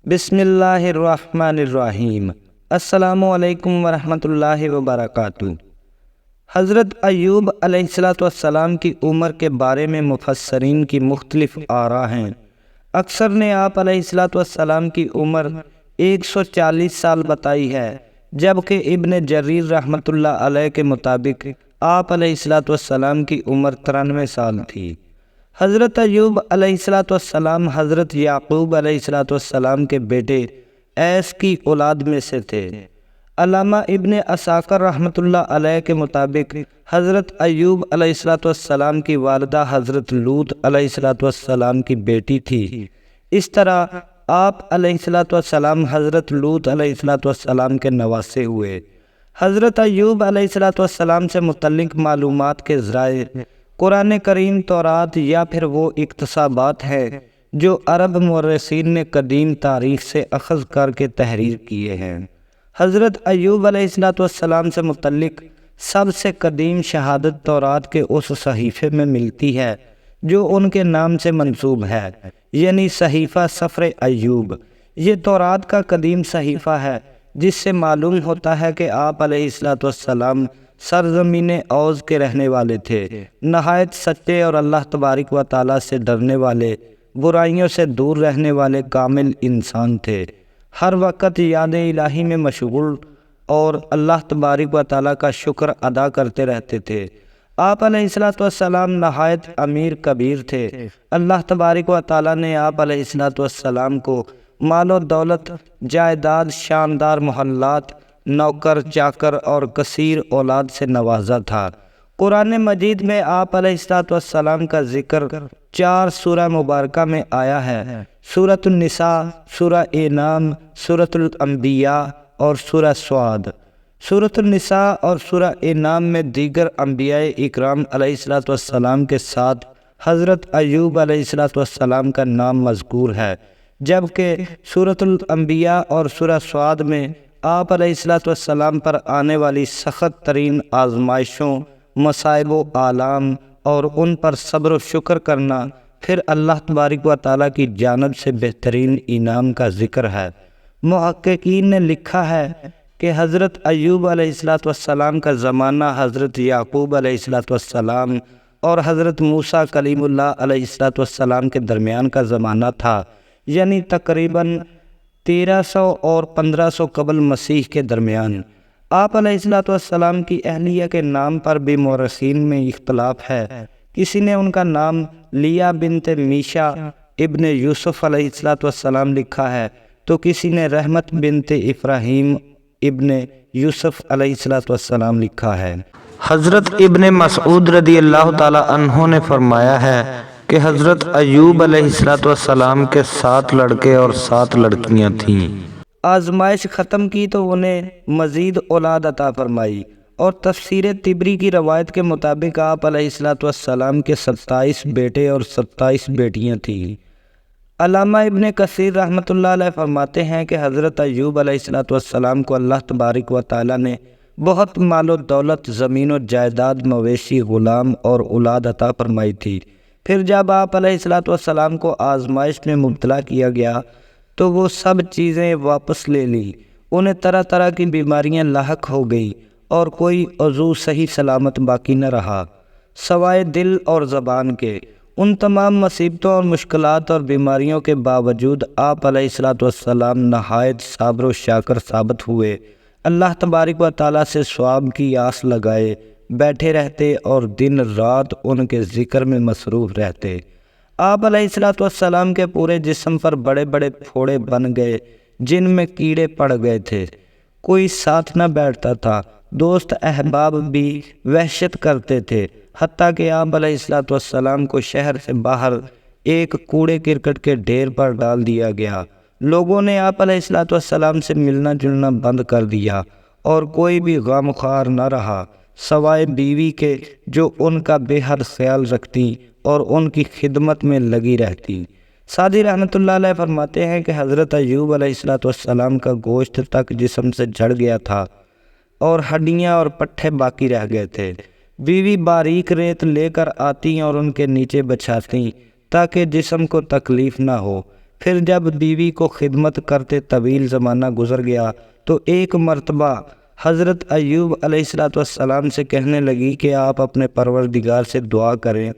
بسم اللہ الرحمن الرحیم۔ السلام علیکم ورحمۃ اللہ وبرکاتہ۔ حضرت ایوب علیہ السلام کی عمر کے بارے میں مفسرین کی مختلف آراء ہیں۔ اکثر نے آپ علیہ السلام کی عمر 140 سال بتائی ہے، جبکہ ابن جریر رحمۃ اللہ علیہ کے مطابق آپ علیہ السلام کی عمر 93 سال تھی۔ حضرت ایوب علیہ السلام حضرت یعقوب علیہ السلام کے بیٹے ایس کی اولاد میں سے تھے۔ علامہ ابن عساکر رحمۃ اللہ علیہ کے مطابق حضرت ایوب علیہ السلام کی والدہ حضرت لوط علیہ السلام کی بیٹی تھی۔ اس طرح آپ علیہ السلام حضرت لوط علیہ السلام کے نواسے ہوئے۔ حضرت ایوب علیہ السلام سے متعلق معلومات کے ذرائع قرآن کریم، تورات یا پھر وہ اقتباسات ہیں جو عرب مورخین نے قدیم تاریخ سے اخذ کر کے تحریر کیے ہیں۔ حضرت ایوب علیہ السلام سے متعلق سب سے قدیم شہادت تورات کے اس صحیفے میں ملتی ہے جو ان کے نام سے منسوب ہے، یعنی صحیفہ سفر ایوب۔ یہ تورات کا قدیم صحیفہ ہے جس سے معلوم ہوتا ہے کہ آپ علیہ السلام سرزمین اوز کے رہنے والے تھے، نہایت سچے اور اللہ تبارک و تعالیٰ سے ڈرنے والے، برائیوں سے دور رہنے والے کامل انسان تھے۔ ہر وقت یاد الہی میں مشغول اور اللہ تبارک و تعالیٰ کا شکر ادا کرتے رہتے تھے۔ آپ علیہ السلام نہایت امیر کبیر تھے۔ اللہ تبارک و تعالیٰ نے آپ علیہ السلام کو مال و دولت، جائیداد، شاندار محلات، نوکر چاکر اور کثیر اولاد سے نوازا تھا۔ قرآن مجید میں آپ علیہ السلام کا ذکر 4 سورہ مبارکہ میں آیا ہے: سورۃ النساء، سورہ انعام، سورۃ الانبیاء اور سورہ صاد۔ سورۃ النساء اور سورہ انعام میں دیگر انبیاء اکرام علیہ السلام کے ساتھ حضرت ایوب علیہ السلام کا نام مذکور ہے، جبکہ سورۃ الانبیاء اور سورہ صاد میں آپ علیہ السلام پر آنے والی سخت ترین آزمائشوں، مصائب و آلام اور ان پر صبر و شکر کرنا، پھر اللہ تبارک و تعالیٰ کی جانب سے بہترین انعام کا ذکر ہے۔ محققین نے لکھا ہے کہ حضرت ایوب علیہ السلام کا زمانہ حضرت یعقوب علیہ السلام اور حضرت موسیٰ کلیم اللہ علیہ السلام کے درمیان کا زمانہ تھا، یعنی تقریباً 1300 اور 1500 قبل مسیح کے درمیان۔ آپ علیہ السلام کی اہلیہ کے نام پر بھی مورخین میں اختلاف ہے۔ کسی نے ان کا نام لیا بنت میشا ابن یوسف علیہ السلام لکھا ہے تو کسی نے رحمت بنت ابراہیم ابن یوسف علیہ السلام لکھا ہے۔ حضرت ابن مسعود رضی اللہ تعالی عنہ نے فرمایا ہے کہ حضرت ایوب علیہ السلام کے 7 لڑکے اور 7 لڑکیاں تھیں۔ آزمائش ختم کی تو انہیں مزید اولاد عطا فرمائی، اور تفسیر طبری کی روایت کے مطابق آپ علیہ السلام کے 27 بیٹے اور 27 بیٹیاں تھیں۔ علامہ ابن کثیر رحمۃ اللہ علیہ فرماتے ہیں کہ حضرت ایوب علیہ السلام کو اللہ تبارک و تعالیٰ نے بہت مال و دولت، زمین و جائیداد، مویشی، غلام اور اولاد عطا فرمائی تھی۔ پھر جب آپ علیہ السلام کو آزمائش میں مبتلا کیا گیا تو وہ سب چیزیں واپس لے لی۔ انہیں طرح طرح کی بیماریاں لاحق ہو گئی اور کوئی عضو صحیح سلامت باقی نہ رہا سوائے دل اور زبان کے۔ ان تمام مصیبتوں اور مشکلات اور بیماریوں کے باوجود آپ علیہ السلام نہایت صابر و شاکر ثابت ہوئے، اللہ تبارک و تعالیٰ سے ثواب کی آس لگائے بیٹھے رہتے اور دن رات ان کے ذکر میں مصروف رہتے۔ آپ علیہ السلام کے پورے جسم پر بڑے بڑے پھوڑے بن گئے جن میں کیڑے پڑ گئے تھے، کوئی ساتھ نہ بیٹھتا تھا، دوست احباب بھی وحشت کرتے تھے، حتیٰ کہ آپ علیہ السلام کو شہر سے باہر ایک کوڑے کرکٹ کے ڈھیر پر ڈال دیا گیا۔ لوگوں نے آپ علیہ السلام سے ملنا جلنا بند کر دیا اور کوئی بھی غم خوار نہ رہا سوائے بیوی کے، جو ان کا بے حد خیال رکھتی اور ان کی خدمت میں لگی رہتی۔ سعدی رحمۃ اللہ علیہ فرماتے ہیں کہ حضرت ایوب علیہ السلام کا گوشت تک جسم سے جھڑ گیا تھا اور ہڈیاں اور پٹھے باقی رہ گئے تھے۔ بیوی باریک ریت لے کر آتی اور ان کے نیچے بچھاتی تاکہ جسم کو تکلیف نہ ہو۔ پھر جب بیوی کو خدمت کرتے طویل زمانہ گزر گیا تو ایک مرتبہ حضرت ایوب علیہ السلام سے کہنے لگی کہ آپ اپنے پروردگار سے دعا کریں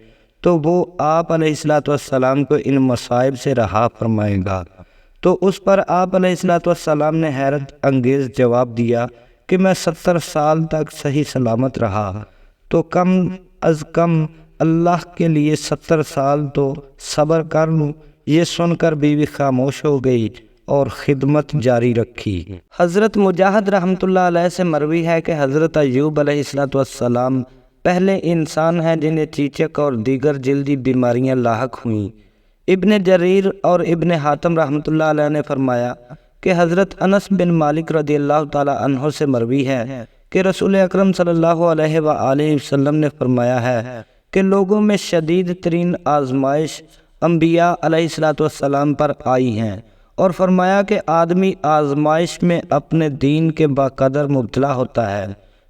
تو وہ آپ علیہ السلام کو ان مصائب سے رہا فرمائے گا۔ تو اس پر آپ علیہ السلام نے حیرت انگیز جواب دیا کہ میں 70 سال تک صحیح سلامت رہا، تو کم از کم اللہ کے لیے 70 سال تو صبر کر لوں۔ یہ سن کر بیوی خاموش ہو گئی اور خدمت جاری رکھی۔ حضرت مجاہد رحمۃ اللہ علیہ سے مروی ہے کہ حضرت ایوب علیہ السلام پہلے انسان ہیں جنہیں چیچک اور دیگر جلدی بیماریاں لاحق ہوئیں۔ ابن جریر اور ابن حاتم رحمۃ اللہ علیہ نے فرمایا کہ حضرت انس بن مالک رضی اللہ تعالی عنہ سے مروی ہے کہ رسول اکرم صلی اللہ علیہ وآلہ وسلم نے فرمایا ہے کہ لوگوں میں شدید ترین آزمائش انبیاء علیہ السلام پر آئی ہیں، اور فرمایا کہ آدمی آزمائش میں اپنے دین کے باقدر مبتلا ہوتا ہے،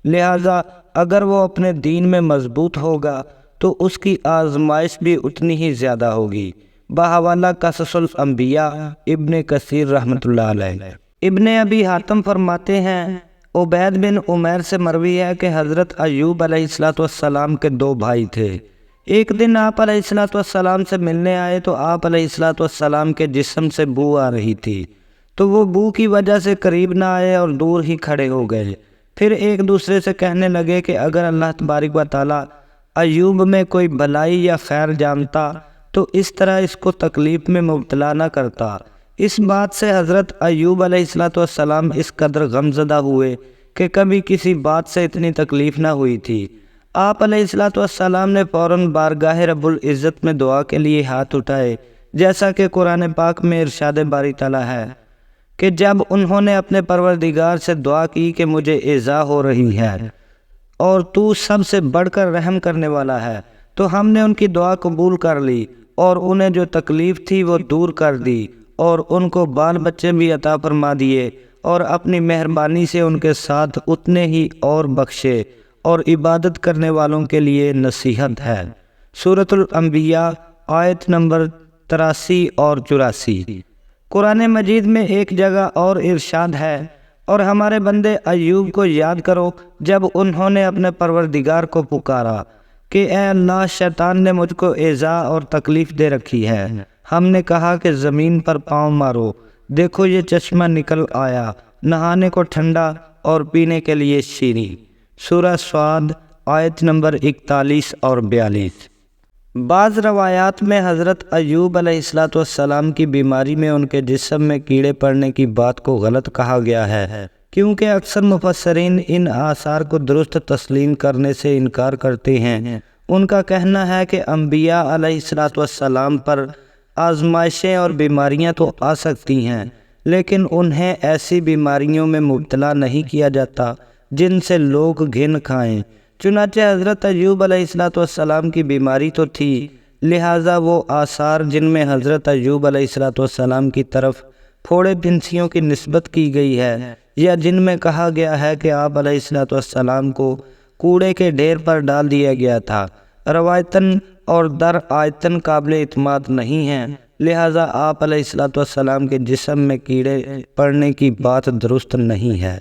لہذا اگر وہ اپنے دین میں مضبوط ہوگا تو اس کی آزمائش بھی اتنی ہی زیادہ ہوگی۔ بحوالہ قصص الانبیاء ابن کثیر رحمۃ اللہ علیہ۔ ابن ابی حاتم فرماتے ہیں عبید بن عمیر سے مروی ہے کہ حضرت ایوب علیہ السلام کے 2 بھائی تھے۔ ایک دن آپ علیہ السلام سے ملنے آئے تو آپ علیہ السلام کے جسم سے بو آ رہی تھی، تو وہ بو کی وجہ سے قریب نہ آئے اور دور ہی کھڑے ہو گئے۔ پھر ایک دوسرے سے کہنے لگے کہ اگر اللہ تبارک و تعالیٰ ایوب میں کوئی بھلائی یا خیر جانتا تو اس طرح اس کو تکلیف میں مبتلا نہ کرتا۔ اس بات سے حضرت ایوب علیہ السلام اس قدر غمزدہ ہوئے کہ کبھی کسی بات سے اتنی تکلیف نہ ہوئی تھی۔ آپ علیہ السلام نے فوراً بارگاہ رب العزت میں دعا کے لیے ہاتھ اٹھائے، جیسا کہ قرآن پاک میں ارشاد باری تعالیٰ ہے کہ جب انہوں نے اپنے پروردگار سے دعا کی کہ مجھے ایذا ہو رہی ہے اور تو سب سے بڑھ کر رحم کرنے والا ہے، تو ہم نے ان کی دعا قبول کر لی اور انہیں جو تکلیف تھی وہ دور کر دی، اور ان کو بال بچے بھی عطا فرما دیے، اور اپنی مہربانی سے ان کے ساتھ اتنے ہی اور بخشے، اور عبادت کرنے والوں کے لیے نصیحت ہے۔ سورۃ الانبیاء آیت نمبر 83 اور 84۔ قرآن مجید میں ایک جگہ اور ارشاد ہے، اور ہمارے بندے ایوب کو یاد کرو جب انہوں نے اپنے پروردگار کو پکارا کہ اے اللہ، شیطان نے مجھ کو ایذا اور تکلیف دے رکھی ہے۔ ہم نے کہا کہ زمین پر پاؤں مارو، دیکھو یہ چشمہ نکل آیا، نہانے کو ٹھنڈا اور پینے کے لیے شیریں۔ سورہ صاد آیت نمبر 41 اور 42۔ بعض روایات میں حضرت ایوب علیہ السلام کی بیماری میں ان کے جسم میں کیڑے پڑنے کی بات کو غلط کہا گیا ہے، کیونکہ اکثر مفسرین ان آثار کو درست تسلیم کرنے سے انکار کرتے ہیں۔ ان کا کہنا ہے کہ انبیاء علیہ السلام پر آزمائشیں اور بیماریاں تو آ سکتی ہیں، لیکن انہیں ایسی بیماریوں میں مبتلا نہیں کیا جاتا جن سے لوگ گھن کھائیں۔ چنانچہ حضرت ایوب علیہ السلام کی بیماری تو تھی، لہٰذا وہ آثار جن میں حضرت ایوب علیہ السلام کی طرف پھوڑے پھنسیوں کی نسبت کی گئی ہے، یا جن میں کہا گیا ہے کہ آپ علیہ السلام کو کوڑے کے ڈھیر پر ڈال دیا گیا تھا، روایتاً اور در آیتاً قابل اعتماد نہیں ہیں، لہٰذا آپ علیہ السلام کے جسم میں کیڑے پڑنے کی بات درست نہیں ہے۔